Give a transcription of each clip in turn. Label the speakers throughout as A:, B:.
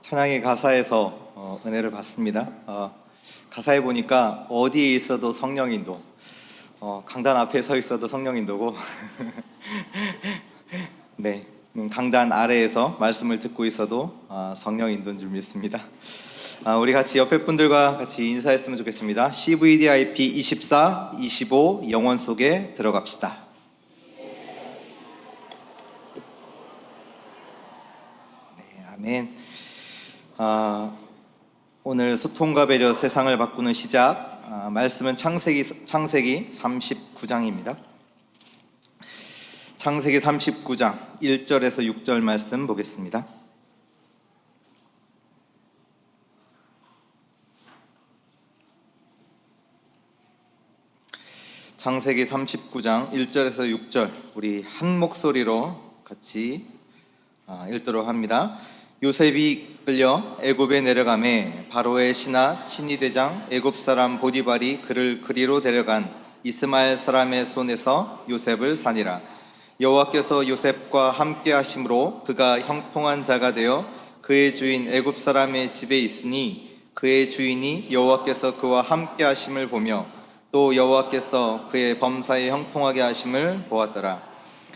A: 찬양의 가사에서 은혜를 받습니다. 가사에 보니까 어디에 있어도 성령 인도, 강단 앞에 서 있어도 성령 인도고 네, 강단 아래에서 말씀을 듣고 있어도 성령 인도인 줄 믿습니다. 우리 같이 옆에 분들과 같이 인사했으면 좋겠습니다. CVDIP 24, 25 영원 속에 들어갑시다. 네, 아멘. 오늘 소통과 배려 세상을 바꾸는 시작, 말씀은 창세기 39장입니다. 창세기 39장 1절에서 6절 말씀 보겠습니다. 창세기 39장 1절에서 6절 우리 한 목소리로 같이 읽도록 합니다. 요셉이 끌려 애굽에 내려가매 바로의 신하 친위대장 애굽 사람 보디발이 그를 그리로 데려간 이스마엘 사람의 손에서 요셉을 사니라. 여호와께서 요셉과 함께 하심으로 그가 형통한 자가 되어 그의 주인 애굽 사람의 집에 있으니 그의 주인이 여호와께서 그와 함께 하심을 보며 또 여호와께서 그의 범사에 형통하게 하심을 보았더라.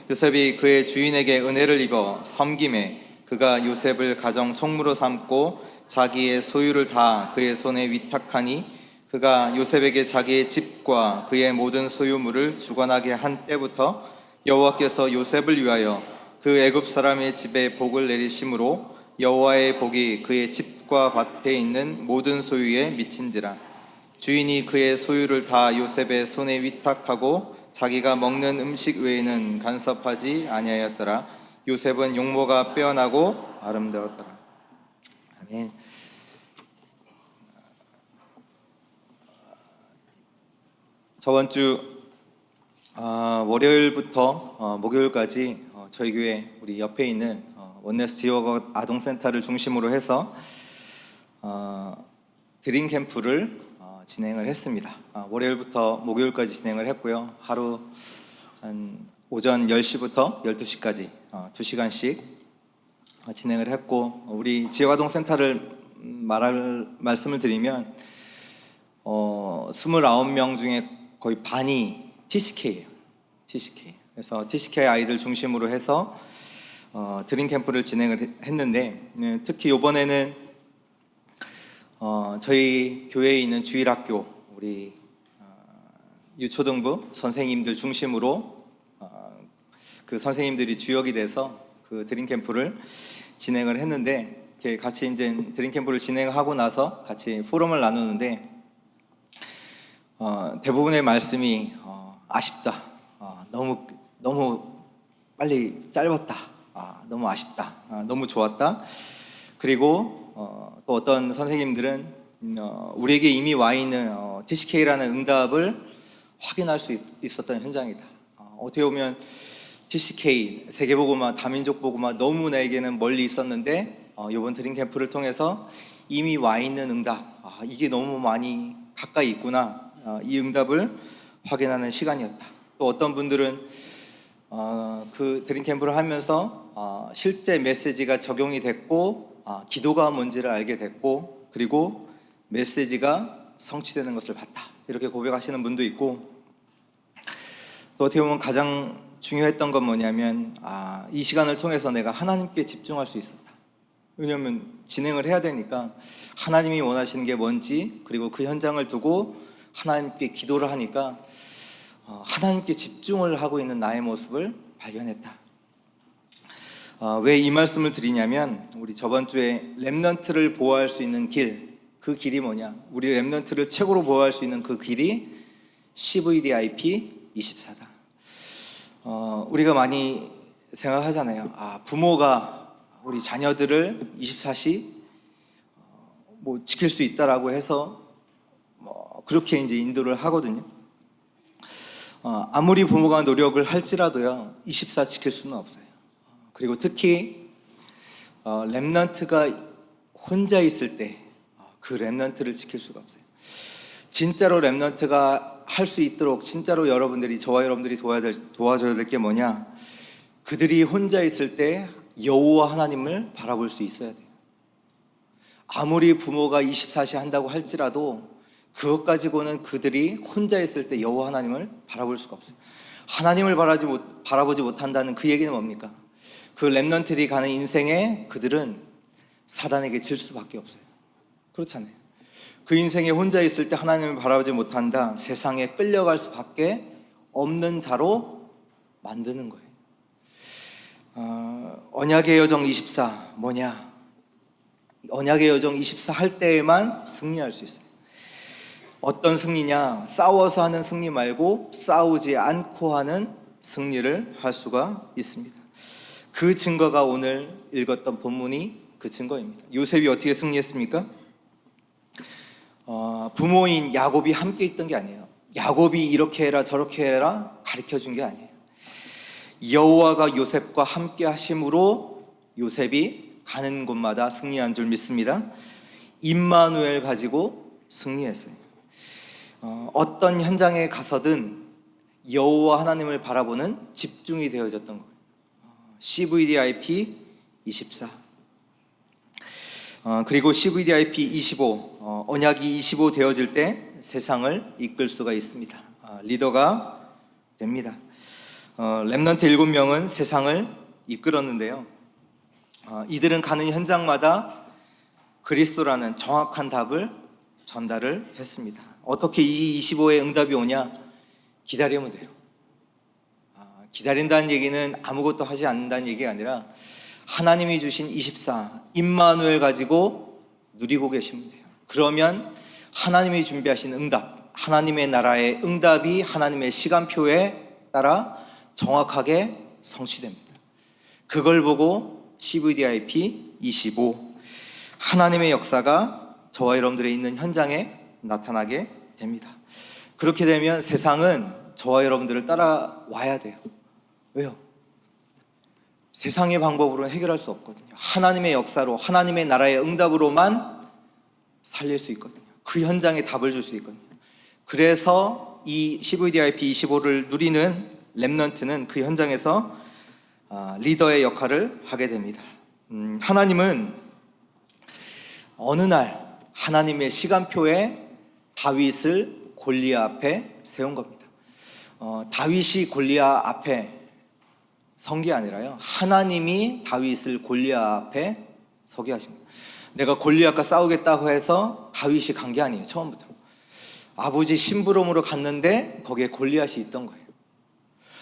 A: 요셉이 그의 주인에게 은혜를 입어 섬김에 그가 요셉을 가정 총무로 삼고 자기의 소유를 다 그의 손에 위탁하니 그가 요셉에게 자기의 집과 그의 모든 소유물을 주관하게 한 때부터 여호와께서 요셉을 위하여 그 애굽 사람의 집에 복을 내리심으로 여호와의 복이 그의 집과 밭에 있는 모든 소유에 미친지라. 주인이 그의 소유를 다 요셉의 손에 위탁하고 자기가 먹는 음식 외에는 간섭하지 아니하였더라. 요셉은 용모가 빼어나고 아름다웠더라. 아멘. 저번 주 월요일부터 목요일까지 저희 교회 우리 옆에 있는 원네스 지역 아동센터를 중심으로 해서 드림 캠프를 진행을 했습니다. 월요일부터 목요일까지 진행을 했고요. 하루 한 오전 10시부터 12시까지 2시간씩 진행을 했고, 우리 지역아동센터를 말씀을 드리면 29명 중에 거의 반이 TCK예요. TCK. 그래서 TCK 아이들 중심으로 해서 드림 캠프를 진행을 했는데, 특히 이번에는 저희 교회에 있는 주일학교 우리 유초등부 선생님들 중심으로 그 선생님들이 주역이 돼서 그 드림 캠프를 진행을 했는데, 같이 이제 드림 캠프를 진행하고 나서 같이 포럼을 나누는데 대부분의 말씀이 아쉽다, 너무 빨리 짧았다, 너무 아쉽다, 너무 좋았다. 그리고 또 어떤 선생님들은 우리에게 이미 와 있는 TCK라는 응답을 확인할 수 있었던 현장이다. 어떻게 보면 TCK, 세계복음화, 다민족복음화 너무 나에게는 멀리 있었는데 이번 드림 캠프를 통해서 이미 와 있는 응답, 이게 너무 많이 가까이 있구나, 이 응답을 확인하는 시간이었다. 또 어떤 분들은 그 드림 캠프를 하면서 실제 메시지가 적용이 됐고 기도가 뭔지를 알게 됐고, 그리고 메시지가 성취되는 것을 봤다, 이렇게 고백하시는 분도 있고, 또 어떻게 보면 가장 중요했던 건 뭐냐면 이 시간을 통해서 내가 하나님께 집중할 수 있었다. 왜냐하면 진행을 해야 되니까 하나님이 원하시는 게 뭔지, 그리고 그 현장을 두고 하나님께 기도를 하니까 하나님께 집중을 하고 있는 나의 모습을 발견했다. 왜 이 말씀을 드리냐면, 우리 저번 주에 렘넌트를 보호할 수 있는 길, 그 길이 뭐냐, 우리 렘넌트를 최고로 보호할 수 있는 그 길이 CVDIP 24다. 우리가 많이 생각하잖아요. 부모가 우리 자녀들을 24시 지킬 수 있다라고 해서 그렇게 이제 인도를 하거든요. 아무리 부모가 노력을 할지라도요 24 지킬 수는 없어요. 그리고 특히 렘넌트가 혼자 있을 때 그 렘넌트를 지킬 수가 없어요. 진짜로 렘넌트가 할 수 있도록 진짜로 여러분들이, 저와 여러분들이 도와줘야 될 게 뭐냐, 그들이 혼자 있을 때 여호와 하나님을 바라볼 수 있어야 돼요. 아무리 부모가 24시 한다고 할지라도 그것 가지고는 그들이 혼자 있을 때 여호와 하나님을 바라볼 수가 없어요. 하나님을 바라보지 못한다는 그 얘기는 뭡니까? 그 렘넌트들이 가는 인생에 그들은 사단에게 질 수밖에 없어요. 그렇잖아요. 그 인생에 혼자 있을 때 하나님을 바라보지 못한다, 세상에 끌려갈 수밖에 없는 자로 만드는 거예요. 언약의 여정 24 뭐냐? 언약의 여정 24 할 때에만 승리할 수 있어요. 어떤 승리냐? 싸워서 하는 승리 말고 싸우지 않고 하는 승리를 할 수가 있습니다. 그 증거가 오늘 읽었던 본문이 그 증거입니다. 요셉이 어떻게 승리했습니까? 부모인 야곱이 함께 있던 게 아니에요. 야곱이 이렇게 해라 저렇게 해라 가르쳐 준 게 아니에요. 여호와가 요셉과 함께 하심으로 요셉이 가는 곳마다 승리한 줄 믿습니다. 임마누엘 가지고 승리했어요. 어떤 현장에 가서든 여호와 하나님을 바라보는 집중이 되어졌던 거예요. CVDIP 24 그리고 CVDIP 25 언약이 25 되어질 때 세상을 이끌 수가 있습니다. 리더가 됩니다. 렘넌트 7명은 세상을 이끌었는데요. 이들은 가는 현장마다 그리스도라는 정확한 답을 전달을 했습니다. 어떻게 이 25의 응답이 오냐? 기다리면 돼요. 기다린다는 얘기는 아무것도 하지 않는다는 얘기가 아니라 하나님이 주신 24 임마누엘 가지고 누리고 계시면 돼요. 그러면 하나님이 준비하신 응답, 하나님의 나라의 응답이 하나님의 시간표에 따라 정확하게 성취됩니다. 그걸 보고 CVDIP 25 하나님의 역사가 저와 여러분들의 있는 현장에 나타나게 됩니다. 그렇게 되면 세상은 저와 여러분들을 따라와야 돼요. 왜요? 세상의 방법으로는 해결할 수 없거든요. 하나님의 역사로, 하나님의 나라의 응답으로만 살릴 수 있거든요. 그 현장에 답을 줄 수 있거든요. 그래서 이 CVDIP 25를 누리는 렘넌트는 그 현장에서 리더의 역할을 하게 됩니다. 하나님은 어느 날 하나님의 시간표에 다윗을 골리앗 앞에 세운 겁니다. 다윗이 골리앗 앞에 선 게 아니라요, 하나님이 다윗을 골리앗 앞에 서게 하십니다. 내가 골리앗과 싸우겠다고 해서 다윗이 간 게 아니에요. 처음부터 아버지 심부름으로 갔는데 거기에 골리앗이 있던 거예요.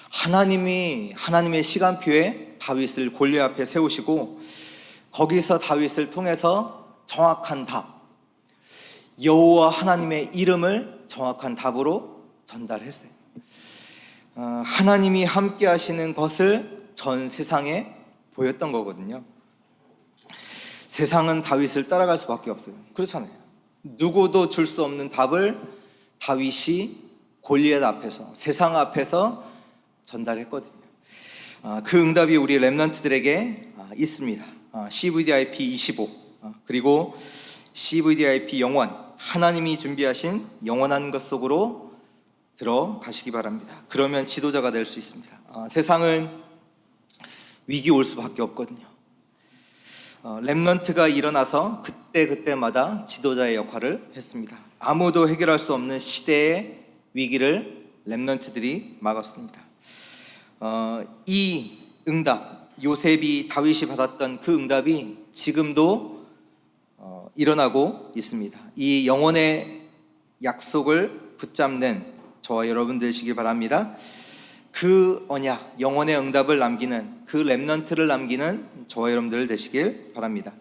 A: 하나님이 하나님의 시간표에 다윗을 골리앗 앞에 세우시고 거기서 다윗을 통해서 정확한 답, 여호와 하나님의 이름을 정확한 답으로 전달했어요. 하나님이 함께 하시는 것을 전 세상에 보였던 거거든요. 세상은 다윗을 따라갈 수밖에 없어요. 그렇잖아요. 누구도 줄 수 없는 답을 다윗이 골리앗 앞에서, 세상 앞에서 전달했거든요. 그 응답이 우리 렘넌트들에게 있습니다. CVDIP 25 그리고 CVDIP 영원, 하나님이 준비하신 영원한 것 속으로 들어가시기 바랍니다. 그러면 지도자가 될 수 있습니다. 세상은 위기 올 수밖에 없거든요. 렘넌트가 일어나서 그때마다 지도자의 역할을 했습니다. 아무도 해결할 수 없는 시대의 위기를 렘넌트들이 막았습니다. 이 응답, 요셉이 다윗이 받았던 그 응답이 지금도 일어나고 있습니다. 이 영혼의 약속을 붙잡는 저와 여러분 되시길 바랍니다. 그 언약, 영혼의 응답을 남기는, 그 렘넌트를 남기는 저와 여러분들 되시길 바랍니다.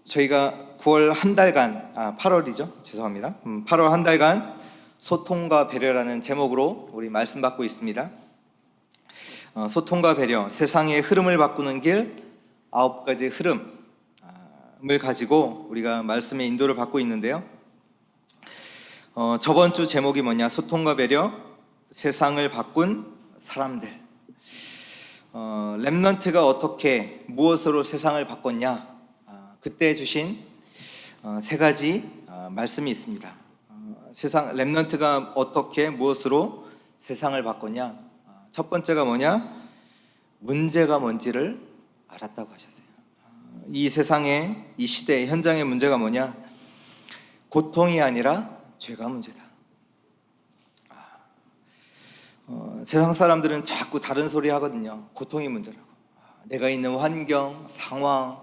A: 저희가 9월 한 달간, 8월이죠. 죄송합니다. 8월 한 달간 소통과 배려라는 제목으로 우리 말씀 받고 있습니다. 소통과 배려, 세상의 흐름을 바꾸는 길 9가지 흐름을 가지고 우리가 말씀의 인도를 받고 있는데요. 저번 주 제목이 뭐냐? 소통과 배려, 세상을 바꾼 사람들. 렘넌트가 어떻게 무엇으로 세상을 바꿨냐? 그때 주신 3가지 말씀이 있습니다. 렘넌트가 어떻게 무엇으로 세상을 바꿨냐? 첫 번째가 뭐냐? 문제가 뭔지를 알았다고 하셨어요. 이 세상의 이 시대의 현장의 문제가 뭐냐? 고통이 아니라 죄가 문제다. 세상 사람들은 자꾸 다른 소리 하거든요. 고통이 문제라고. 내가 있는 환경, 상황,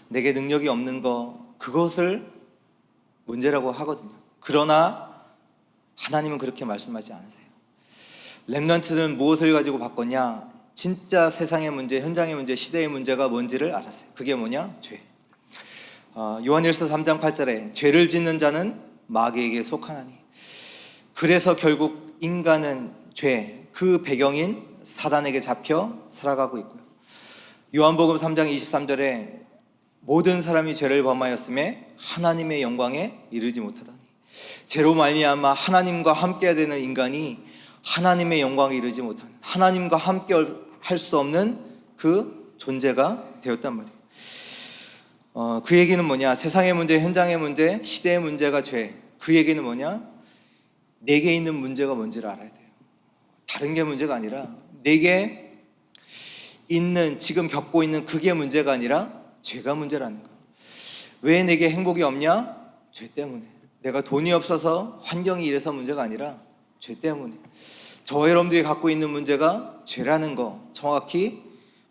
A: 내게 능력이 없는 거, 그것을 문제라고 하거든요. 그러나 하나님은 그렇게 말씀하지 않으세요. 렘넌트는 무엇을 가지고 바꿨냐? 진짜 세상의 문제, 현장의 문제, 시대의 문제가 뭔지를 알았어요. 그게 뭐냐? 죄. 요한일서 3장 8절에 죄를 짓는 자는 마귀에게 속하나니. 그래서 결국 인간은 죄, 그 배경인 사단에게 잡혀 살아가고 있고요. 요한복음 3장 23절에 모든 사람이 죄를 범하였음에 하나님의 영광에 이르지 못하다니. 죄로 말미암아 하나님과 함께 되는 인간이 하나님의 영광에 이르지 못하는, 하나님과 함께 할 수 없는 그 존재가 되었단 말이에요. 그 얘기는 뭐냐? 세상의 문제, 현장의 문제, 시대의 문제가 죄. 그 얘기는 뭐냐? 내게 있는 문제가 뭔지를 알아야 돼요. 다른 게 문제가 아니라 내게 있는, 지금 겪고 있는 그게 문제가 아니라 죄가 문제라는 거예요. 왜 내게 행복이 없냐? 죄 때문에. 내가 돈이 없어서 환경이 이래서 문제가 아니라 죄 때문에. 저와 여러분들이 갖고 있는 문제가 죄라는 거 정확히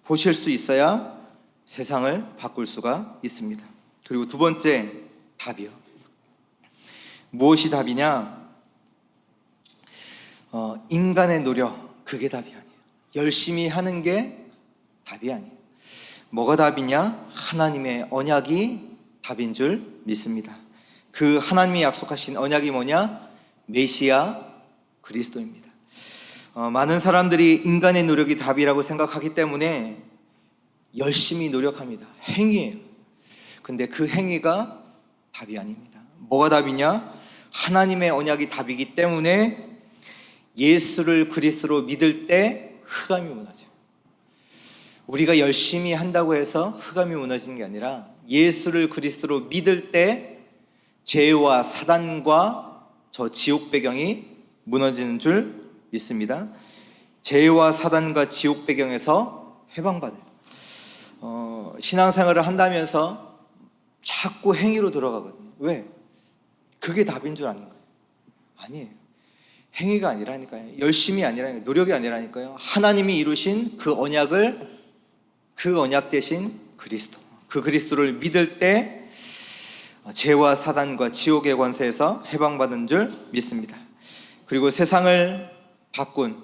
A: 보실 수 있어야 세상을 바꿀 수가 있습니다. 그리고 두 번째, 답이요. 무엇이 답이냐? 인간의 노력, 그게 답이 아니에요. 열심히 하는 게 답이 아니에요. 뭐가 답이냐? 하나님의 언약이 답인 줄 믿습니다. 그 하나님이 약속하신 언약이 뭐냐? 메시아 그리스도입니다. 많은 사람들이 인간의 노력이 답이라고 생각하기 때문에 열심히 노력합니다. 행위예요. 근데 그 행위가 답이 아닙니다. 뭐가 답이냐? 하나님의 언약이 답이기 때문에 예수를 그리스도로 믿을 때 흑암이 무너져요. 우리가 열심히 한다고 해서 흑암이 무너지는 게 아니라 예수를 그리스도로 믿을 때 죄와 사단과 저 지옥 배경이 무너지는 줄 믿습니다. 죄와 사단과 지옥 배경에서 해방받아요. 신앙생활을 한다면서 자꾸 행위로 돌아가거든요. 왜? 그게 답인 줄 아는 거예요. 아니에요. 행위가 아니라니까요. 열심이 아니라니까요. 노력이 아니라니까요. 하나님이 이루신 그 언약을, 그 언약 대신 그리스도, 그 그리스도를 믿을 때 죄와 사단과 지옥의 권세에서 해방받은 줄 믿습니다. 그리고 세상을 바꾼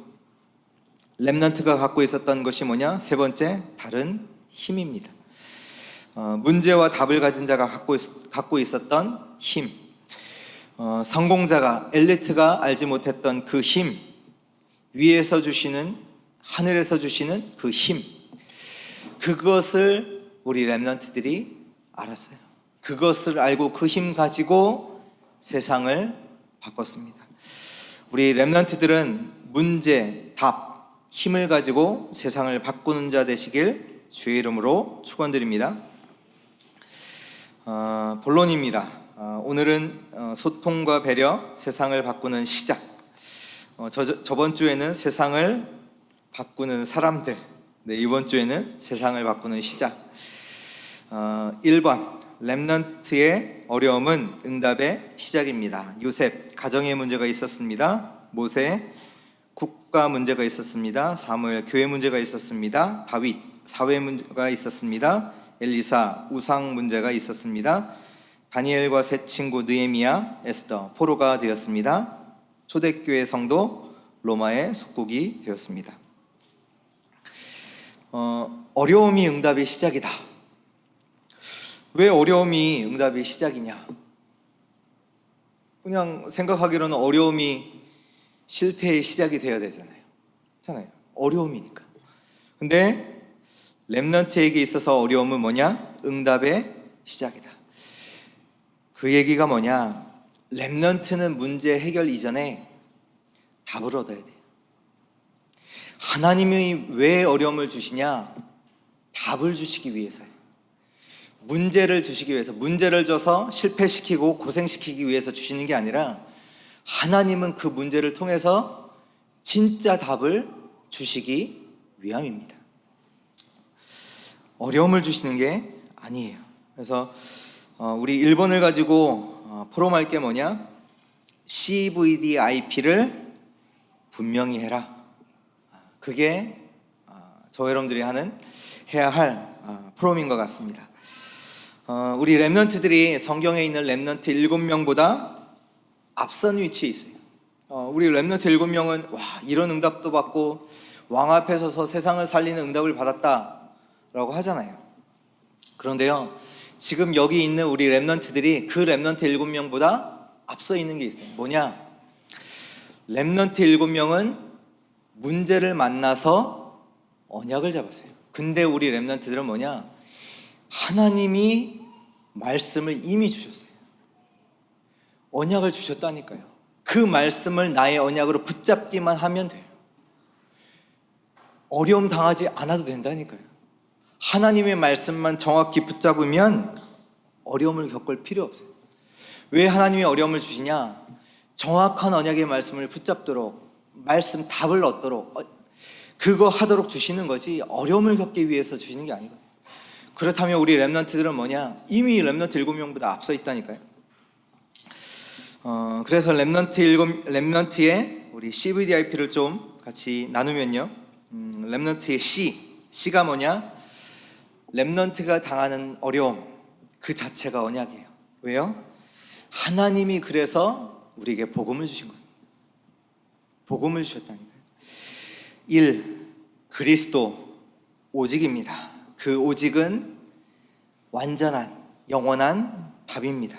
A: 렘넌트가 갖고 있었던 것이 뭐냐? 세 번째, 다른 힘입니다. 문제와 답을 가진 자가 갖고 있었던 힘, 성공자가, 엘리트가 알지 못했던 그 힘, 위에서 주시는, 하늘에서 주시는 그 힘, 그것을 우리 렘넌트들이 알았어요. 그것을 알고 그 힘 가지고 세상을 바꿨습니다. 우리 렘넌트들은 문제, 답, 힘을 가지고 세상을 바꾸는 자 되시길 주의 이름으로 축원드립니다. 본론입니다. 오늘은 소통과 배려, 세상을 바꾸는 시작. 저번 주에는 세상을 바꾸는 사람들, 네, 이번 주에는 세상을 바꾸는 시작. 1번, 렘넌트의 어려움은 응답의 시작입니다. 요셉, 가정의 문제가 있었습니다. 모세, 국가 문제가 있었습니다. 사무엘, 교회 문제가 있었습니다. 다윗, 사회 문제가 있었습니다. 엘리사, 우상 문제가 있었습니다. 다니엘과 세 친구 느헤미야, 에스더, 포로가 되었습니다. 초대교회 성도, 로마의 속국이 되었습니다. 어려움이 응답의 시작이다. 왜 어려움이 응답의 시작이냐? 그냥 생각하기로는 어려움이 실패의 시작이 되어야 되잖아요. 그렇잖아요. 어려움이니까. 근데 렘넌트에게 있어서 어려움은 뭐냐? 응답의 시작이다. 그 얘기가 뭐냐? 렘넌트는 문제 해결 이전에 답을 얻어야 돼요. 하나님이 왜 어려움을 주시냐? 답을 주시기 위해서예요. 문제를 주시기 위해서, 문제를 줘서 실패시키고 고생시키기 위해서 주시는 게 아니라 하나님은 그 문제를 통해서 진짜 답을 주시기 위함입니다. 어려움을 주시는 게 아니에요. 그래서 우리 1번을 가지고 포럼할 게 뭐냐? CVDIP를 분명히 해라. 그게 저 여러분들이 해야 할 포럼인 것 같습니다. 우리 렘넌트들이 성경에 있는 렘넌트 7명보다 앞선 위치에 있어요. 우리 렘넌트 7명은 이런 응답도 받고 왕 앞에 서서 세상을 살리는 응답을 받았다라고 하잖아요. 그런데요, 지금 여기 있는 우리 렘넌트들이 그 렘넌트 7명보다 앞서 있는 게 있어요. 뭐냐? 렘넌트 7명은 문제를 만나서 언약을 잡았어요. 근데 우리 렘넌트들은 뭐냐? 하나님이 말씀을 이미 주셨어요. 언약을 주셨다니까요. 그 말씀을 나의 언약으로 붙잡기만 하면 돼요. 어려움 당하지 않아도 된다니까요. 하나님의 말씀만 정확히 붙잡으면 어려움을 겪을 필요 없어요. 왜 하나님이 어려움을 주시냐? 정확한 언약의 말씀을 붙잡도록, 말씀 답을 얻도록, 그거 하도록 주시는 거지 어려움을 겪기 위해서 주시는 게 아니거든요. 그렇다면 우리 렘넌트들은 뭐냐? 이미 렘넌트 7명보다 앞서 있다니까요. 그래서 렘넌트의 우리 CVDIP를 좀 같이 나누면요, 렘넌트의 C가 뭐냐? 렘넌트가 당하는 어려움 그 자체가 언약이에요. 왜요? 하나님이 그래서 우리에게 복음을 주신 거예요. 복음을 주셨다니까요. 1. 그리스도 오직입니다. 그 오직은 완전한 영원한 답입니다.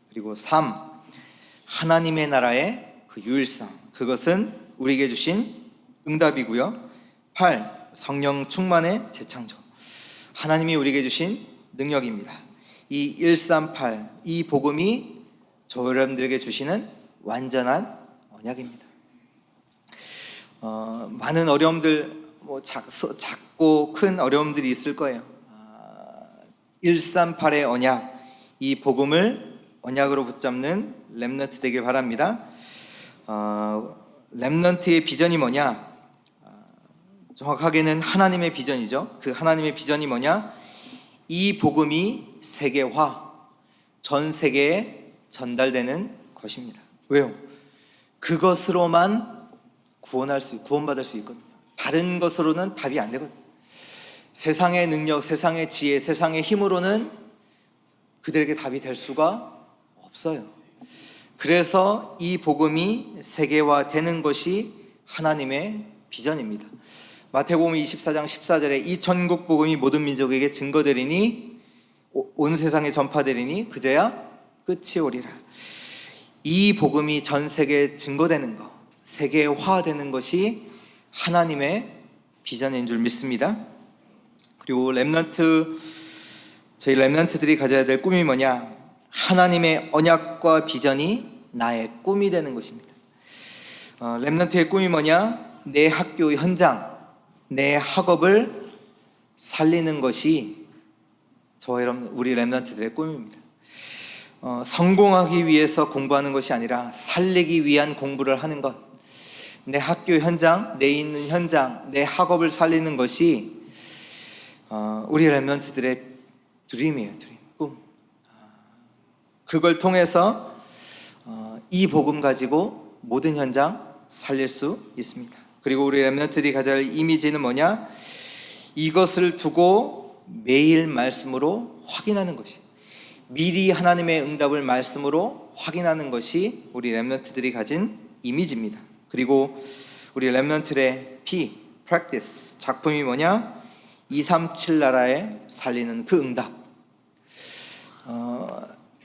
A: 그리고 3. 하나님의 나라의 그 유일성, 그것은 우리에게 주신 응답이고요. 8. 성령 충만의 재창조, 하나님이 우리에게 주신 능력입니다. 이 138, 이 복음이 저 여러분들에게 주시는 완전한 언약입니다. 많은 어려움들, 작고 큰 어려움들이 있을 거예요. 138의 언약, 이 복음을 언약으로 붙잡는 렘넌트 되길 바랍니다. 렘넌트의 비전이 뭐냐? 정확하게는 하나님의 비전이죠. 그 하나님의 비전이 뭐냐? 이 복음이 세계화, 전 세계에 전달되는 것입니다. 왜요? 그것으로만 구원받을 수 있거든요. 다른 것으로는 답이 안 되거든요. 세상의 능력, 세상의 지혜, 세상의 힘으로는 그들에게 답이 될 수가 없어요. 그래서 이 복음이 세계화되는 것이 하나님의 비전입니다. 마태복음 24장 14절에 이 천국 복음이 모든 민족에게 증거되리니 온 세상에 전파되리니 그제야 끝이 오리라. 이 복음이 전 세계에 증거되는 것, 세계화되는 것이 하나님의 비전인 줄 믿습니다. 그리고 저희 렘넌트들이 가져야 될 꿈이 뭐냐? 하나님의 언약과 비전이 나의 꿈이 되는 것입니다. 렘넌트의 꿈이 뭐냐? 내 학교 현장, 내 학업을 살리는 것이 우리 렘넌트들의 꿈입니다. 성공하기 위해서 공부하는 것이 아니라 살리기 위한 공부를 하는 것, 내 학교 현장, 내 있는 현장, 내 학업을 살리는 것이 우리 렘넌트들의 드림이에요. 꿈. 그걸 통해서 이 복음 가지고 모든 현장 살릴 수 있습니다. 그리고 우리 렘넌트들이 가져야 할 이미지는 뭐냐? 이것을 두고 매일 말씀으로 확인하는 것이, 미리 하나님의 응답을 말씀으로 확인하는 것이 우리 렘넌트들이 가진 이미지입니다. 그리고 우리 렘넌트의 practice, 작품이 뭐냐? 237 나라에 살리는 그 응답.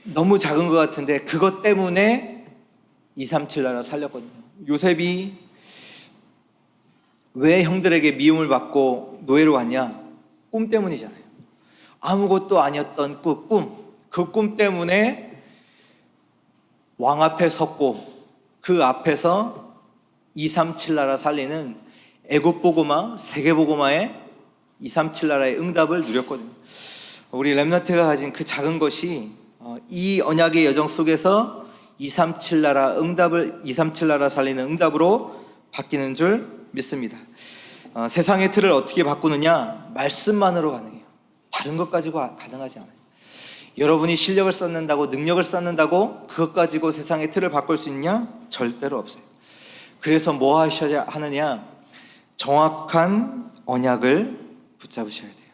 A: 너무 작은 것 같은데 그것 때문에 237 나라 살렸거든요. 요셉이 왜 형들에게 미움을 받고 노예로 갔냐? 꿈 때문이잖아요. 아무것도 아니었던 그 꿈 때문에 왕 앞에 섰고 그 앞에서 237 나라 살리는 애굽 보고마, 세계 보고마의 237 나라의 응답을 누렸거든요. 우리 렘넌트가 가진 그 작은 것이 이 언약의 여정 속에서 237 나라 살리는 응답으로 바뀌는 줄 믿습니다. 세상의 틀을 어떻게 바꾸느냐? 말씀만으로 가능해요. 다른 것 가지고 가능하지 않아요. 여러분이 실력을 쌓는다고, 능력을 쌓는다고 그것 가지고 세상의 틀을 바꿀 수 있냐? 절대로 없어요. 그래서 뭐 하셔야 하느냐? 정확한 언약을 붙잡으셔야 돼요.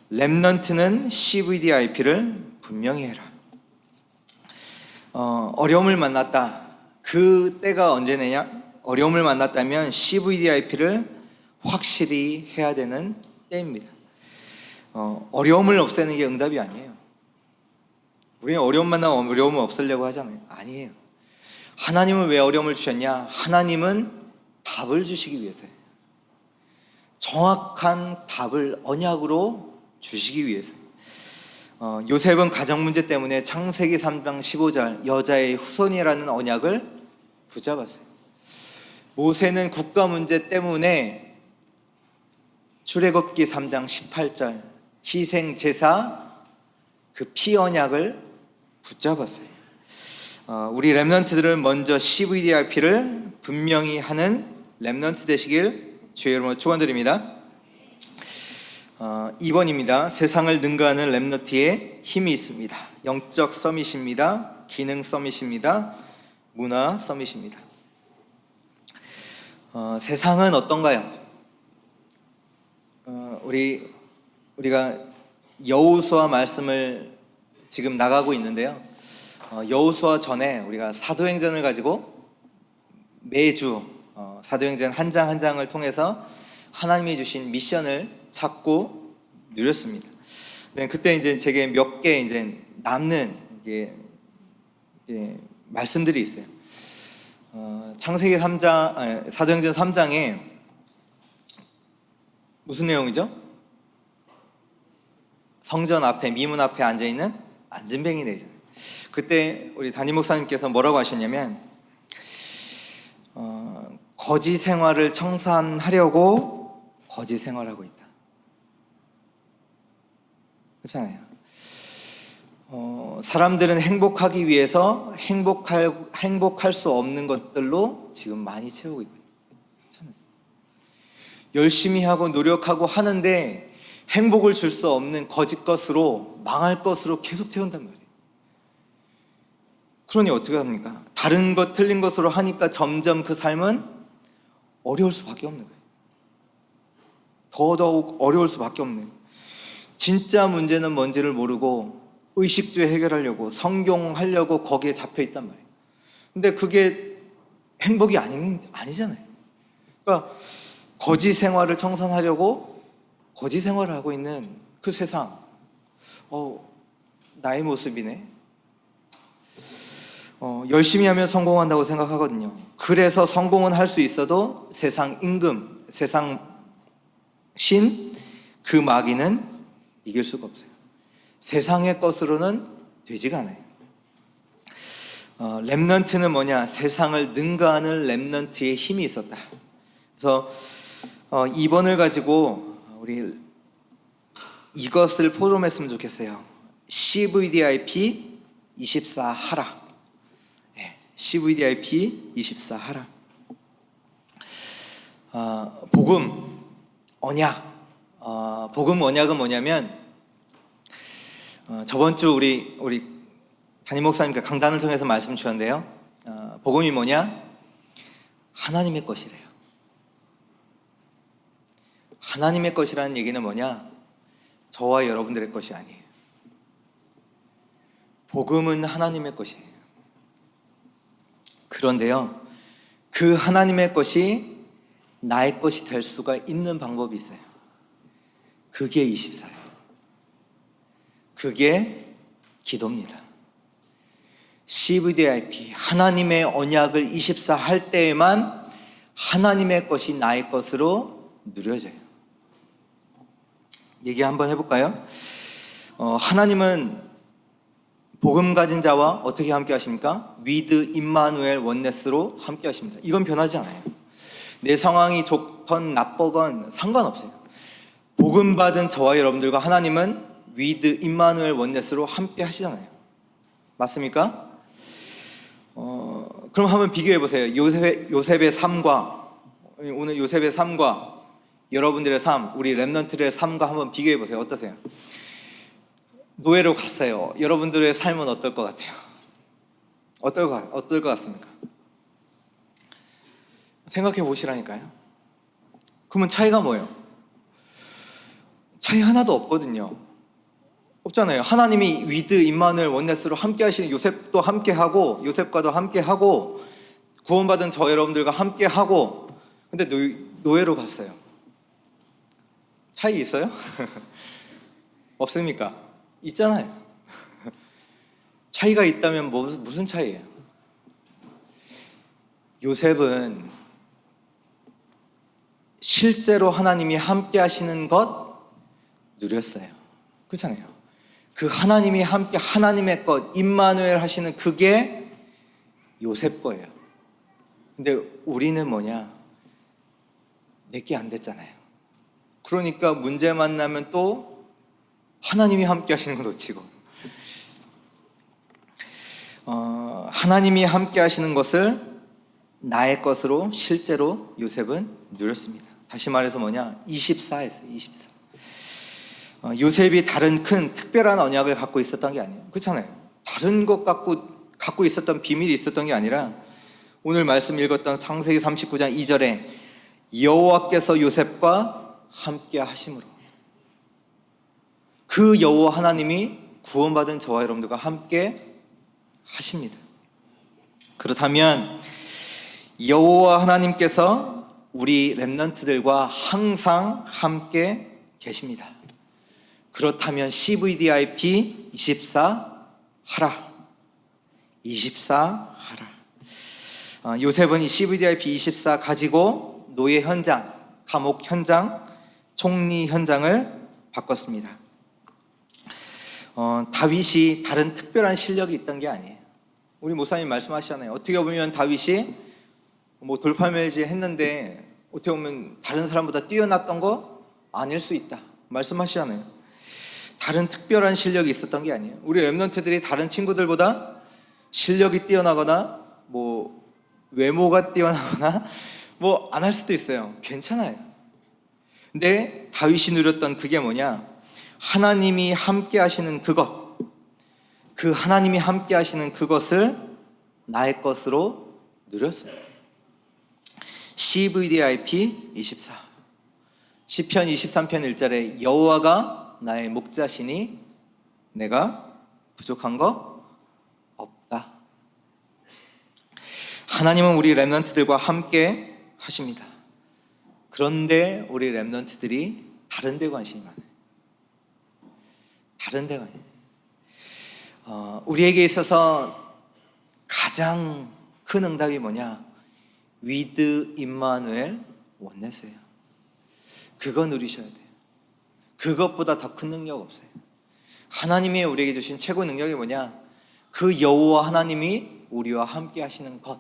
A: 렘넌트는 CVDIP를 분명히 해라. 어려움을 만났다. 그 때가 언제냐? 어려움을 만났다면 CVDIP를 확실히 해야 되는 때입니다. 어려움을 없애는 게 응답이 아니에요. 우리는 어려움 만나면 어려움을 없애려고 하잖아요. 아니에요. 하나님은 왜 어려움을 주셨냐? 하나님은 답을 주시기 위해서예요. 정확한 답을 언약으로 주시기 위해서예요. 요셉은 가정 문제 때문에 창세기 3장 15절 여자의 후손이라는 언약을 붙잡았어요. 모세는 국가 문제 때문에 출애굽기 3장 18절 희생 제사 그 피 언약을 붙잡았어요. 우리 렘넌트들은 먼저 CVDIP를 분명히 하는 렘넌트 되시길 주의 이름으로 축원드립니다. 2번입니다. 세상을 능가하는 렘넌트의 힘이 있습니다. 영적 서밋입니다. 기능 서밋입니다. 문화 서밋입니다. 세상은 어떤가요? 우리가 여호수아 말씀을 지금 나가고 있는데요. 여호수아 전에 우리가 사도행전을 가지고 매주 사도행전 한 장 한 장을 통해서 하나님이 주신 미션을 찾고 누렸습니다. 그때 이제 제게 몇 개 이제 남는 말씀들이 있어요. 창세기 3장, 사도행전 3장에 무슨 내용이죠? 성전 앞에, 미문 앞에 앉아 있는 안진뱅이 내잖아요. 그때 우리 담임 목사님께서 뭐라고 하셨냐면 거지 생활을 청산하려고 거지 생활하고 있다. 그렇잖아요. 사람들은 행복하기 위해서 행복할 수 없는 것들로 지금 많이 채우고 있거든요. 그렇잖아요. 열심히 하고 노력하고 하는데 행복을 줄 수 없는 거짓 것으로 망할 것으로 계속 채운단 말이에요. 그러니 어떻게 합니까? 다른 것 틀린 것으로 하니까 점점 그 삶은 어려울 수밖에 없는 거예요. 더더욱 어려울 수밖에 없는 거예요. 진짜 문제는 뭔지를 모르고 의식주에 해결하려고 성경하려고 거기에 잡혀 있단 말이에요. 근데 그게 행복이 아니잖아요. 그러니까 거지 생활을 청산하려고 거지 생활을 하고 있는 그 세상, 나의 모습이네. 열심히 하면 성공한다고 생각하거든요. 그래서 성공은 할 수 있어도 세상 임금, 세상 신, 그 마귀는 이길 수가 없어요. 세상의 것으로는 되지가 않아요. 렘넌트는 뭐냐? 세상을 능가하는 렘넌트의 힘이 있었다. 그래서 2번을 가지고 우리 이것을 포럼했으면 좋겠어요. CVDIP 24 하라. CVDIP 24 하라. 복음, 언약. 복음 언약은 뭐냐면 저번 주 우리 담임 목사님께 강단을 통해서 말씀 주셨는데요. 복음이 뭐냐? 하나님의 것이래요. 하나님의 것이라는 얘기는 뭐냐? 저와 여러분들의 것이 아니에요. 복음은 하나님의 것이에요. 그런데요, 그 하나님의 것이 나의 것이 될 수가 있는 방법이 있어요. 그게 24예요. 그게 기도입니다. CVDIP, 하나님의 언약을 24 할 때에만 하나님의 것이 나의 것으로 누려져요. 얘기 한번 해볼까요? 하나님은 복음 가진 자와 어떻게 함께 하십니까? 위드 임마누엘 원네스로 함께 하십니다. 이건 변하지 않아요. 내 상황이 좋건 나쁘건 상관없어요. 복음 받은 저와 여러분들과 하나님은 위드 임마누엘 원네스로 함께 하시잖아요. 맞습니까? 그럼 한번 비교해 보세요. 요셉의 삶과 오늘 요셉의 삶과 여러분들의 삶, 우리 렘넌트들의 삶과 한번 비교해 보세요. 어떠세요? 노예로 갔어요. 여러분들의 삶은 어떨 것 같아요? 어떨 것 같습니까? 생각해 보시라니까요. 그러면 차이가 뭐예요? 차이 하나도 없거든요. 없잖아요. 하나님이 위드 임마누엘 원네스로 함께 하시는 요셉도 함께 하고, 요셉과도 함께 하고, 구원받은 저 여러분들과 함께 하고, 근데 노예로 갔어요. 차이 있어요? 없습니까? 있잖아요. 차이가 있다면 무슨 차이예요? 요셉은 실제로 하나님이 함께 하시는 것 누렸어요. 그렇잖아요. 그 하나님이 함께 하나님의 것 임마누엘 하시는 그게 요셉 거예요. 근데 우리는 뭐냐? 내게 안 됐잖아요. 그러니까 문제 만나면 또 하나님이 함께 하시는 거 놓치고, 하나님이 함께 하시는 것을 나의 것으로 실제로 요셉은 누렸습니다. 다시 말해서 뭐냐? 24했어요. 24. 요셉이 다른 큰 특별한 언약을 갖고 있었던 게 아니에요. 그렇잖아요. 다른 것 갖고 있었던 비밀이 있었던 게 아니라, 오늘 말씀 읽었던 창세기 39장 2절에 여호와께서 요셉과 함께 하심으로, 그 여호와 하나님이 구원받은 저와 여러분들과 함께 하십니다. 그렇다면 여호와 하나님께서 우리 렘넌트들과 항상 함께 계십니다. 그렇다면 CVDIP 24 하라. 24 하라. 요셉은 이 CVDIP 24 가지고 노예 현장, 감옥 현장, 총리 현장을 바꿨습니다. 다윗이 다른 특별한 실력이 있던 게 아니에요. 우리 목사님 말씀하시잖아요. 어떻게 보면 다윗이 돌팔매질 했는데 어떻게 보면 다른 사람보다 뛰어났던 거 아닐 수 있다 말씀하시잖아요. 다른 특별한 실력이 있었던 게 아니에요. 우리 렘넌트들이 다른 친구들보다 실력이 뛰어나거나 외모가 뛰어나거나 안 할 수도 있어요. 괜찮아요. 근데 다윗이 누렸던 그게 뭐냐? 하나님이 함께 하시는 그것, 그 하나님이 함께 하시는 그것을 나의 것으로 누렸어요. CVDIP 24. 시편 23편 1절에 여호와가 나의 목자시니 내가 부족한 거 없다. 하나님은 우리 렘넌트들과 함께 하십니다. 그런데 우리 렘넌트들이 다른 데 관심이 많아요. 다른 데 관심. 우리에게 있어서 가장 큰 응답이 뭐냐? 위드 임마누엘 원네스예요. 그거 누리셔야 돼요. 그것보다 더 큰 능력 없어요. 하나님이 우리에게 주신 최고 능력이 뭐냐? 그 여호와 하나님이 우리와 함께 하시는 것.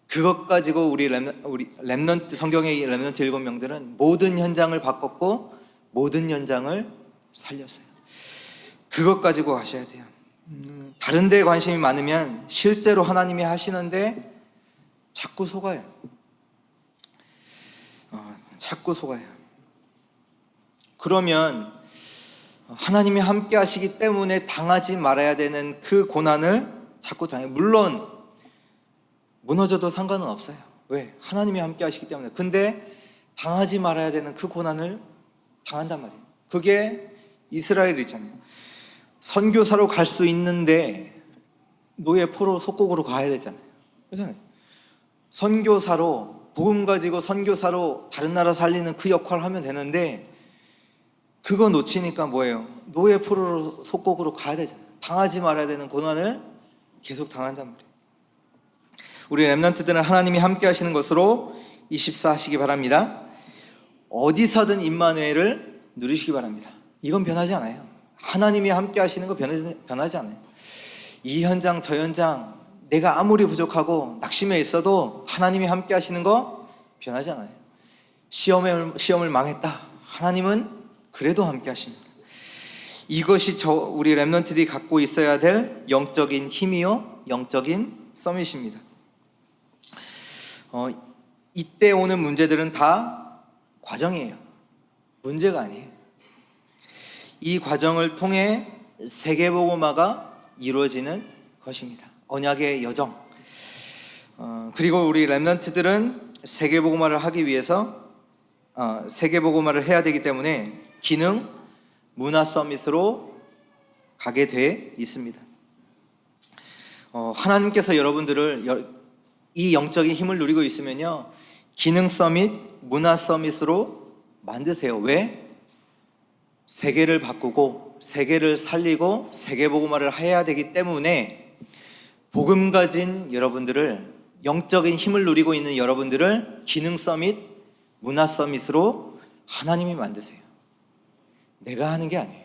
A: 그것 가지고 우리 렘넌트, 성경의 렘넌트 7명들은 모든 현장을 바꿨고 모든 현장을 살렸어요. 그것 가지고 가셔야 돼요. 다른 데에 관심이 많으면 실제로 하나님이 하시는데 자꾸 속아요. 자꾸 속아요. 그러면 하나님이 함께 하시기 때문에 당하지 말아야 되는 그 고난을 자꾸 당해요. 물론 무너져도 상관은 없어요. 왜? 하나님이 함께 하시기 때문에. 근데 당하지 말아야 되는 그 고난을 당한단 말이에요. 그게 이스라엘이잖아요. 선교사로 갈 수 있는데 노예 포로 속국으로 가야 되잖아요. 그렇잖아요. 선교사로, 복음 가지고 선교사로 다른 나라 살리는 그 역할을 하면 되는데 그거 놓치니까 뭐예요? 노예 포로 속국으로 가야 되잖아요. 당하지 말아야 되는 고난을 계속 당한단 말이에요. 우리 렘넌트들은 하나님이 함께 하시는 것으로 24 하시기 바랍니다. 어디서든 임마누엘을 누리시기 바랍니다. 이건 변하지 않아요. 하나님이 함께 하시는 거 변하지 않아요. 이 현장 저 현장 내가 아무리 부족하고 낙심해 있어도 하나님이 함께 하시는 거 변하지 않아요. 시험을 망했다. 하나님은 그래도 함께 하십니다. 이것이 우리 렘넌트들이 갖고 있어야 될 영적인 힘이요, 영적인 서밋입니다. 이때 오는 문제들은 다 과정이에요. 문제가 아니에요. 이 과정을 통해 세계복음화가 이루어지는 것입니다. 언약의 여정. 그리고 우리 렘넌트들은 세계복음화를 하기 위해서 세계복음화를 해야 되기 때문에 기능 문화 서밋으로 가게 돼 있습니다. 하나님께서 여러분들을 이 영적인 힘을 누리고 있으면요, 기능 서밋, 문화 서밋으로 만드세요. 왜? 세계를 바꾸고 세계를 살리고 세계복음화를 해야 되기 때문에 복음 가진 여러분들을, 영적인 힘을 누리고 있는 여러분들을 기능 서밋, 문화 서밋으로 하나님이 만드세요. 내가 하는 게 아니에요.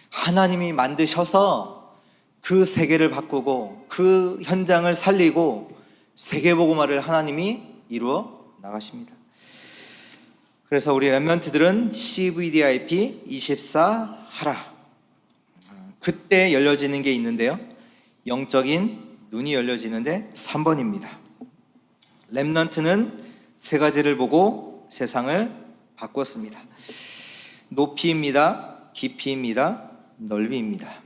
A: 하나님이 만드셔서 그 세계를 바꾸고 그 현장을 살리고 세계복음화를 하나님이 이루어 나가십니다. 그래서 우리 렘넌트들은 CVDIP 24 하라. 그때 열려지는 게 있는데요, 영적인 눈이 열려지는데 3번입니다. 렘넌트는 세 가지를 보고 세상을 바꾸었습니다. 높이입니다, 깊이입니다, 넓이입니다.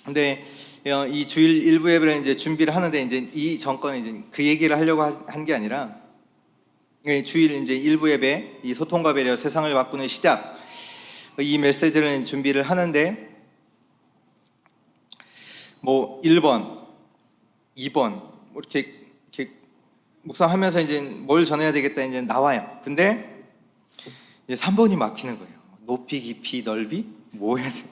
A: 근데 이 주일 일부 예배를 이제 준비를 하는데, 이제 이 정권에 이제 그 얘기를 하려고 한 게 아니라, 주일 이제 일부 예배, 이 소통과 배려, 세상을 바꾸는 시작, 이 메시지를 준비를 하는데, 뭐 1번, 2번 뭐 이렇게 묵상하면서 이제 뭘 전해야 되겠다 이제 나와요. 근데 이제 3번이 막히는 거예요. 높이, 깊이, 넓이, 뭐 해야 돼?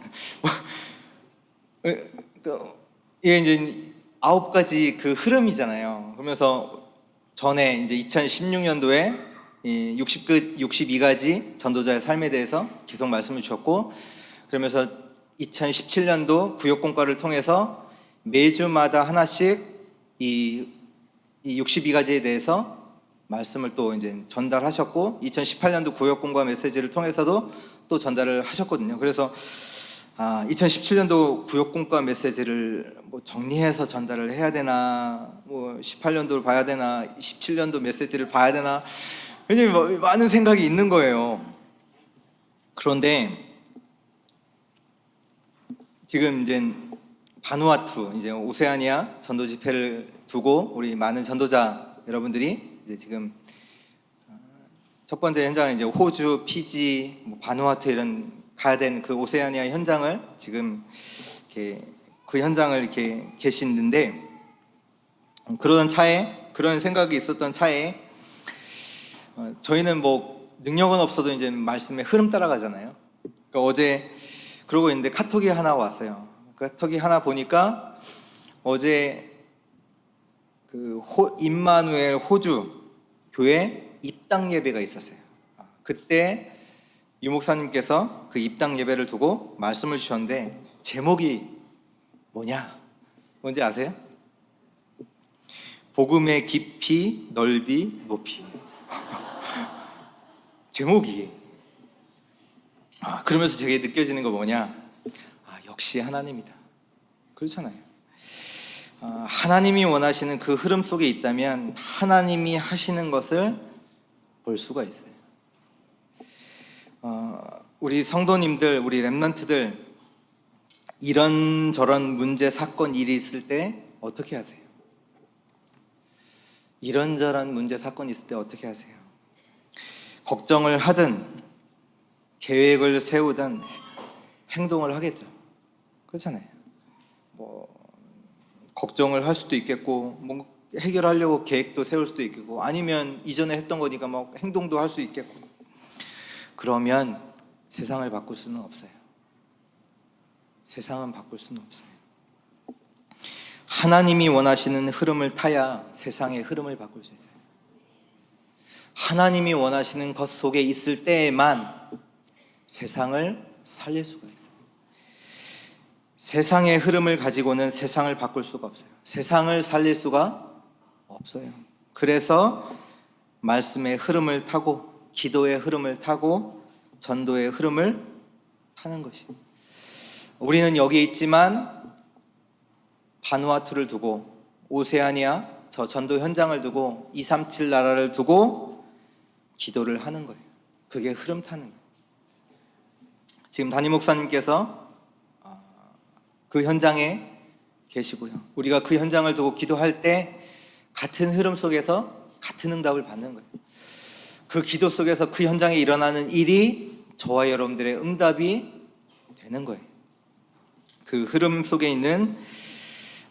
A: 이게 이제 9가지 그 흐름이잖아요. 그러면서 전에 이제 2016년도에 62가지 전도자의 삶에 대해서 계속 말씀을 주셨고, 그러면서 2017년도 구역공과를 통해서 매주마다 하나씩 이 62가지에 대해서 말씀을 또 이제 전달하셨고, 2018년도 구역공과 메시지를 통해서도 또 전달을 하셨거든요. 그래서 2017년도 구역공과 메시지를 뭐 정리해서 전달을 해야 되나, 뭐 18년도를 봐야 되나, 17년도 메시지를 봐야 되나, 굉장히 많은 생각이 있는 거예요. 그런데 지금 이제 바누아투, 이제 오세아니아 전도 집회를 두고 우리 많은 전도자 여러분들이 이제 지금 첫 번째 현장은 이제 호주, 피지, 바누아투 이런 가야 되는 그 오세아니아 현장을 지금 이렇게 그 현장을 이렇게 계시는데, 그런 차에, 그런 생각이 있었던 차에 저희는 뭐 능력은 없어도 이제 말씀의 흐름 따라가잖아요. 그러니까 어제 그러고 있는데 카톡이 하나 왔어요. 카톡이 하나 보니까 어제 그 임마누엘 호주 교회 입당 예배가 있었어요. 그때 유 목사님께서 그 입당 예배를 두고 말씀을 주셨는데, 제목이 뭐냐? 뭔지 아세요? 복음의 깊이, 넓이, 높이. 제목이. 그러면서 제게 느껴지는 거 뭐냐? 역시 하나님이다. 그렇잖아요. 하나님이 원하시는 그 흐름 속에 있다면 하나님이 하시는 것을 볼 수가 있어요. 우리 성도님들, 우리 렘넌트들, 이런저런 문제, 사건, 일이 있을 때 어떻게 하세요? 이런저런 문제, 사건이 있을 때 어떻게 하세요? 걱정을 하든 계획을 세우든 행동을 하겠죠. 그렇잖아요. 뭐 걱정을 할 수도 있겠고, 뭐 해결하려고 계획도 세울 수도 있겠고, 아니면 이전에 했던 거니까 막 행동도 할 수 있겠고. 그러면 세상을 바꿀 수는 없어요. 세상은 바꿀 수는 없어요. 하나님이 원하시는 흐름을 타야 세상의 흐름을 바꿀 수 있어요. 하나님이 원하시는 것 속에 있을 때에만 세상을 살릴 수가 있어요. 세상의 흐름을 가지고는 세상을 바꿀 수가 없어요. 세상을 살릴 수가 없어요. 그래서 말씀의 흐름을 타고, 기도의 흐름을 타고, 전도의 흐름을 타는 것이에요. 우리는 여기 있지만 바누아투를 두고, 오세아니아 저 전도 현장을 두고, 237 나라를 두고 기도를 하는 거예요. 그게 흐름 타는 거예요. 지금 담임 목사님께서 그 현장에 계시고요. 우리가 그 현장을 두고 기도할 때 같은 흐름 속에서 같은 응답을 받는 거예요. 그 기도 속에서 그 현장에 일어나는 일이 저와 여러분들의 응답이 되는 거예요. 그 흐름 속에 있는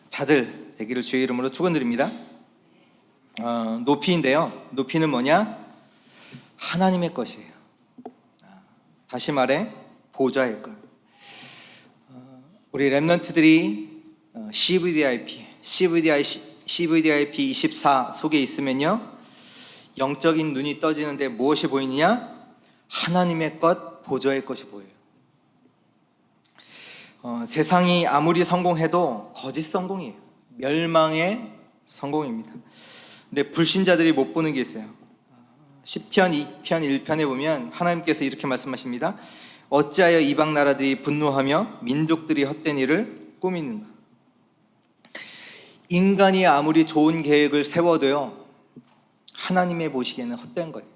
A: 자들 되기를 주의 이름으로 축원드립니다. 높이인데요. 높이는 뭐냐? 하나님의 것이에요. 다시 말해 보좌의 것. 우리 랩런트들이 CVDIP 24 속에 있으면요, 영적인 눈이 떠지는데 무엇이 보이느냐? 하나님의 것, 보좌의 것이 보여요. 세상이 아무리 성공해도 거짓 성공이에요. 멸망의 성공입니다. 근데 불신자들이 못 보는 게 있어요. 시편 2편 1편에 보면 하나님께서 이렇게 말씀하십니다. 어찌하여 이방 나라들이 분노하며 민족들이 헛된 일을 꾸미는가? 인간이 아무리 좋은 계획을 세워도요, 하나님의 보시기에는 헛된 거예요.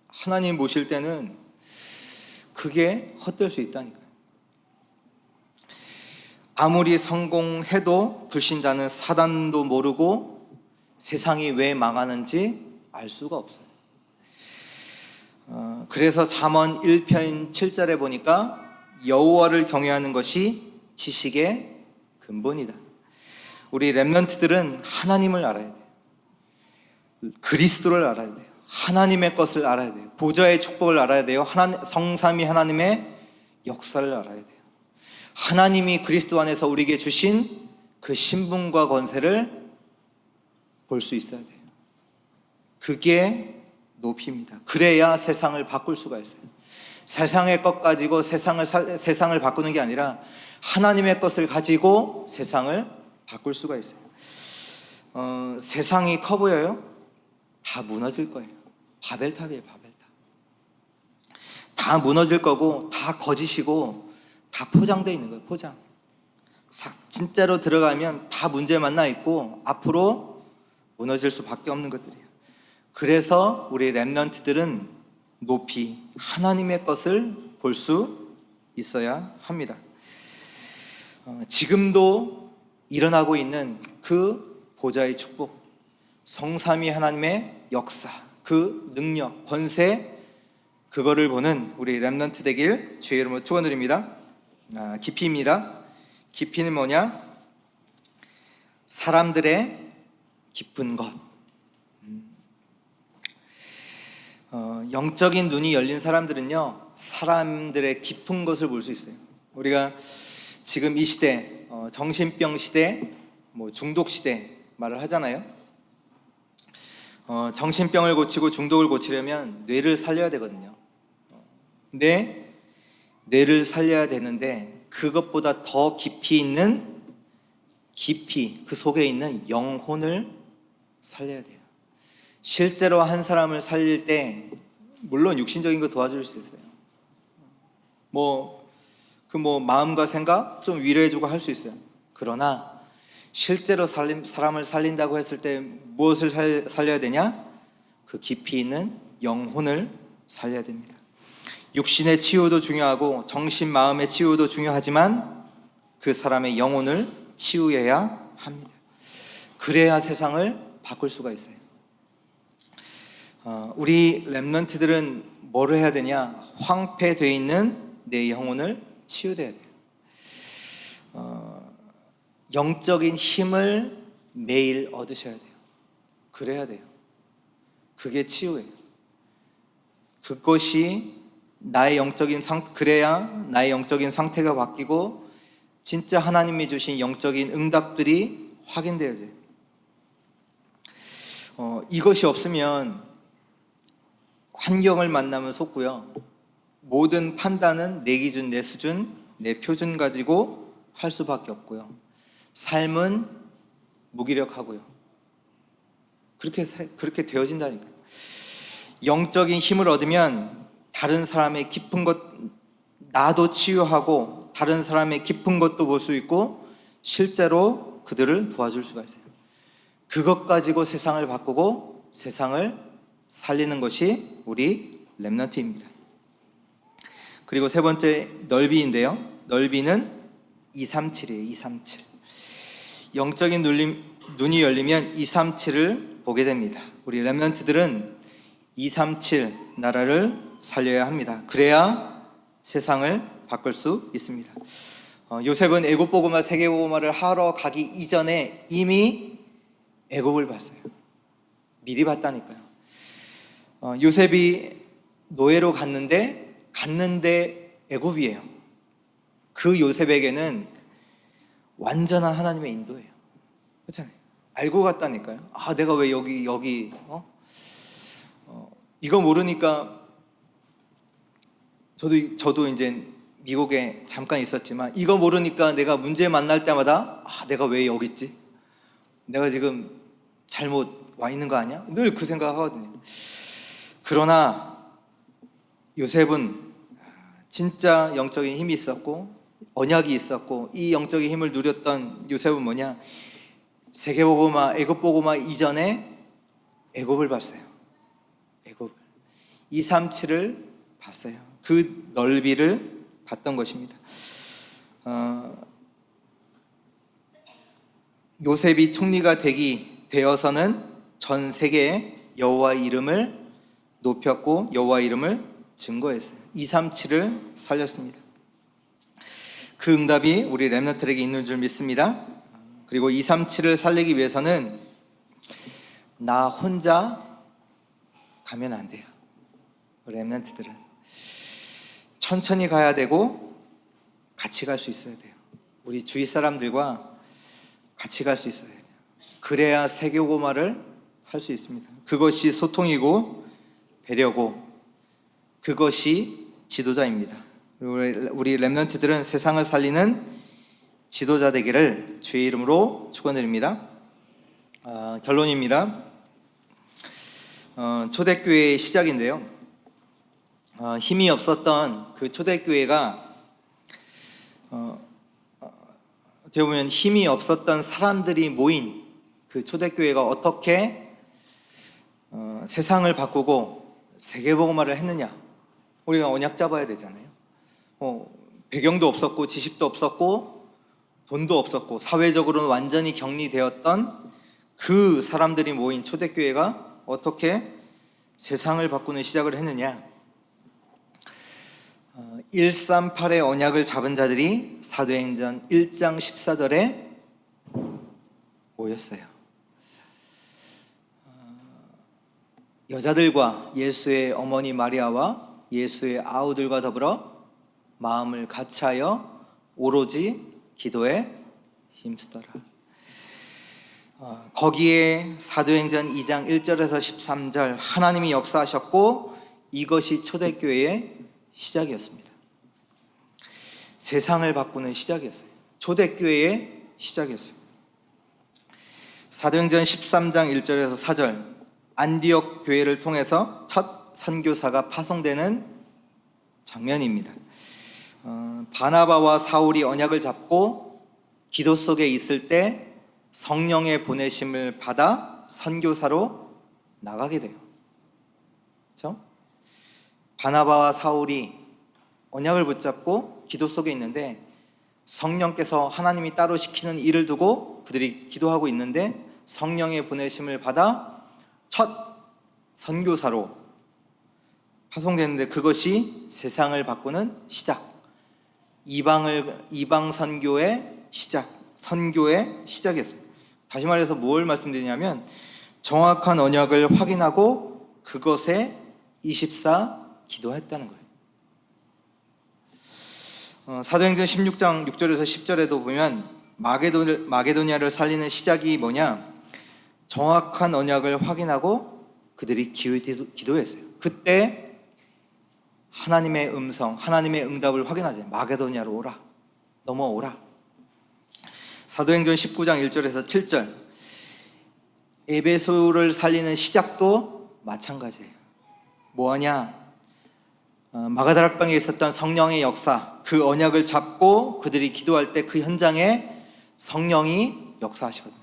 A: 하나님 보실 때는 그게 헛될 수 있다니까요. 아무리 성공해도 불신자는 사단도 모르고 세상이 왜 망하는지 알 수가 없어요. 그래서 잠언 1편 7절에 보니까 여호와를 경외하는 것이 지식의 근본이다. 우리 랩런트들은 하나님을 알아야 돼요. 그리스도를 알아야 돼요. 하나님의 것을 알아야 돼요. 보좌의 축복을 알아야 돼요. 성삼위 하나님의 역사를 알아야 돼요. 하나님이 그리스도 안에서 우리에게 주신 그 신분과 권세를 볼 수 있어야 돼요. 그게 높이입니다. 그래야 세상을 바꿀 수가 있어요. 세상의 것 가지고 세상을 바꾸는 게 아니라 하나님의 것을 가지고 세상을 바꿀 수가 있어요. 세상이 커 보여요? 다 무너질 거예요. 바벨탑이에요, 바벨탑. 다 무너질 거고 다 거짓이고 다 포장되어 있는 거예요, 포장. 진짜로 들어가면 다 문제 만나 있고 앞으로 무너질 수밖에 없는 것들이에요. 그래서 우리 랩런트들은 높이 하나님의 것을 볼 수 있어야 합니다. 지금도 일어나고 있는 그 보좌의 축복, 성삼위 하나님의 역사, 그 능력, 권세, 그거를 보는 우리 랩런트 되길 주의 이름으로 축원드립니다. 깊이입니다. 깊이는 뭐냐? 사람들의 깊은 것. 영적인 눈이 열린 사람들은요, 사람들의 깊은 것을 볼 수 있어요. 우리가 지금 이 시대, 정신병 시대, 중독 시대 말을 하잖아요. 정신병을 고치고 중독을 고치려면 뇌를 살려야 되거든요. 근데 뇌를 살려야 되는데 그것보다 더 깊이 있는 그 속에 있는 영혼을 살려야 돼요. 실제로 한 사람을 살릴 때 물론 육신적인 거 도와줄 수 있어요. 마음과 생각 좀 위로해주고 할 수 있어요. 그러나 실제로 사람을 살린다고 했을 때 무엇을 살려야 되냐? 그 깊이 있는 영혼을 살려야 됩니다. 육신의 치유도 중요하고 정신, 마음의 치유도 중요하지만 그 사람의 영혼을 치유해야 합니다. 그래야 세상을 바꿀 수가 있어요. 우리 랩런트들은 뭐를 해야 되냐? 황폐되어 있는 내 영혼을 치유돼야 돼요. 영적인 힘을 매일 얻으셔야 돼요. 그래야 돼요. 그게 치유예요. 그것이 그래야 나의 영적인 상태가 바뀌고 진짜 하나님이 주신 영적인 응답들이 확인되어져요. 이것이 없으면 환경을 만나면 속고요. 모든 판단은 내 기준, 내 수준, 내 표준 가지고 할 수밖에 없고요. 삶은 무기력하고요. 그렇게 되어진다니까요. 영적인 힘을 얻으면 다른 사람의 깊은 것, 나도 치유하고 다른 사람의 깊은 것도 볼 수 있고 실제로 그들을 도와줄 수가 있어요. 그것 가지고 세상을 바꾸고 세상을 살리는 것이 우리 렘넌트입니다. 그리고 세 번째 넓이인데요. 넓이는 237이에요. 237. 영적인 눈이 열리면 237을 보게 됩니다. 우리 렘넌트들은 237 나라를 살려야 합니다. 그래야 세상을 바꿀 수 있습니다. 요셉은 애굽 보고마 세계 보고마를 하러 가기 이전에 이미 애굽을 봤어요. 미리 봤다니까요. 요셉이 노예로 갔는데 애굽이에요. 그 요셉에게는 완전한 하나님의 인도예요. 그렇잖아요. 알고 갔다니까요. 내가 왜 여기 이거 모르니까 저도 이제 미국에 잠깐 있었지만 이거 모르니까 내가 문제 만날 때마다 내가 왜 여기 있지? 내가 지금 잘못 와 있는 거 아니야? 늘 그 생각하거든요. 그러나 요셉은 진짜 영적인 힘이 있었고 언약이 있었고, 이 영적인 힘을 누렸던 요셉은 뭐냐? 세계보고마, 애굽보고마 이전에 애굽을 봤어요. 애굽 237을 봤어요. 그 넓이를 봤던 것입니다. 요셉이 총리가 되어서는 전 세계에 여호와의 이름을 높였고 여호와의 이름을 증거했어요. 237을 살렸습니다. 그 응답이 우리 렘넌트에게 있는 줄 믿습니다. 그리고 237을 살리기 위해서는 나 혼자 가면 안 돼요. 렘넌트들은 천천히 가야 되고 같이 갈 수 있어야 돼요. 우리 주위 사람들과 같이 갈 수 있어야 돼요. 그래야 세계고마를 할 수 있습니다. 그것이 소통이고 배려고, 그것이 지도자입니다. 우리 렘넌트들은 세상을 살리는 지도자 되기를 주의 이름으로 축원드립니다. 결론입니다. 초대교회의 시작인데요. 힘이 없었던 그 초대교회가 어떻게 보면 힘이 없었던 사람들이 모인 그 초대교회가 어떻게 세상을 바꾸고 세계복음화를 했느냐. 우리가 언약 잡아야 되잖아요. 배경도 없었고 지식도 없었고 돈도 없었고 사회적으로는 완전히 격리되었던 그 사람들이 모인 초대교회가 어떻게 세상을 바꾸는 시작을 했느냐. 138의 언약을 잡은 자들이 사도행전 1장 14절에 모였어요. 여자들과 예수의 어머니 마리아와 예수의 아우들과 더불어 마음을 같이하여 오로지 기도에 힘쓰더라. 거기에 사도행전 2장 1절에서 13절 하나님이 역사하셨고 이것이 초대교회의 시작이었습니다. 세상을 바꾸는 시작이었어요. 초대교회의 시작이었습니다. 사도행전 13장 1절에서 4절 안디옥 교회를 통해서 첫 선교사가 파송되는 장면입니다. 바나바와 사울이 언약을 잡고 기도 속에 있을 때 성령의 보내심을 받아 선교사로 나가게 돼요. 그렇죠? 바나바와 사울이 언약을 붙잡고 기도 속에 있는데 성령께서 하나님이 따로 시키는 일을 두고 그들이 기도하고 있는데 성령의 보내심을 받아 첫 선교사로 파송되는데 그것이 세상을 바꾸는 시작, 이방 선교의 시작, 선교의 시작이었어요. 다시 말해서 뭘 말씀드리냐면 정확한 언약을 확인하고 그것에 24 기도했다는 거예요. 사도행전 16장 6절에서 10절에도 보면 마게도냐를 살리는 시작이 뭐냐? 정확한 언약을 확인하고 그들이 기도했어요. 그때 하나님의 음성, 하나님의 응답을 확인하지. 마게도냐로 오라, 넘어오라. 사도행전 19장 1절에서 7절 에베소를 살리는 시작도 마찬가지예요. 뭐하냐? 마가다락방에 있었던 성령의 역사, 그 언약을 잡고 그들이 기도할 때 그 현장에 성령이 역사하시거든요.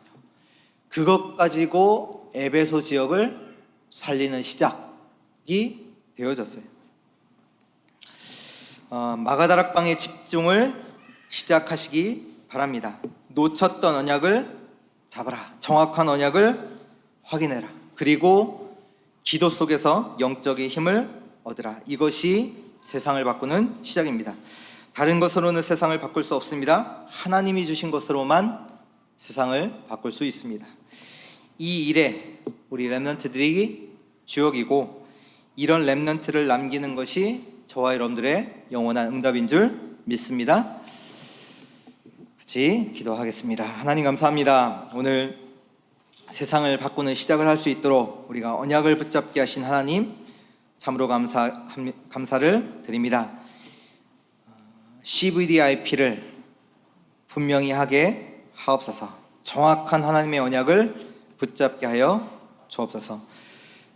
A: 그것 가지고 에베소 지역을 살리는 시작이 되어졌어요. 마가다락방의 집중을 시작하시기 바랍니다. 놓쳤던 언약을 잡아라. 정확한 언약을 확인해라. 그리고 기도 속에서 영적인 힘을 얻으라. 이것이 세상을 바꾸는 시작입니다. 다른 것으로는 세상을 바꿀 수 없습니다. 하나님이 주신 것으로만 세상을 바꿀 수 있습니다. 이 일에 우리 렘넌트들이 주역이고, 이런 렘넌트를 남기는 것이 저와 여러분들의 영원한 응답인 줄 믿습니다. 같이 기도하겠습니다. 하나님 감사합니다. 오늘 세상을 바꾸는 시작을 할 수 있도록 우리가 언약을 붙잡게 하신 하나님, 참으로 감사를 드립니다. CVDIP를 분명히 하게 하옵소서. 정확한 하나님의 언약을 붙잡게 하여 주옵소서.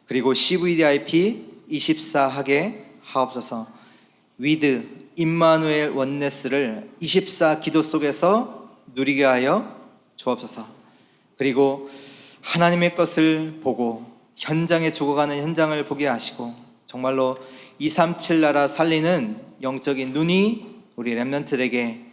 A: 그리고 CVDIP 24 하게 하옵소서. 위드 임마누엘 원네스를 24 기도 속에서 누리게 하여 주옵소서. 그리고 하나님의 것을 보고 현장에 죽어가는 현장을 보게 하시고, 정말로 237 나라 살리는 영적인 눈이 우리 렘넌트들에게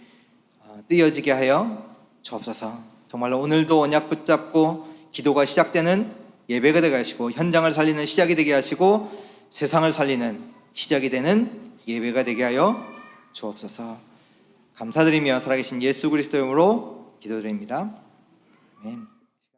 A: 뜨여지게 하여 주옵소서. 정말로 오늘도 언약 붙잡고 기도가 시작되는 예배가 되게 하시고, 현장을 살리는 시작이 되게 하시고, 세상을 살리는 시작이 되는 예배가 되게 하여 주옵소서. 감사드리며 살아계신 예수 그리스도 이름으로 기도드립니다. 아멘.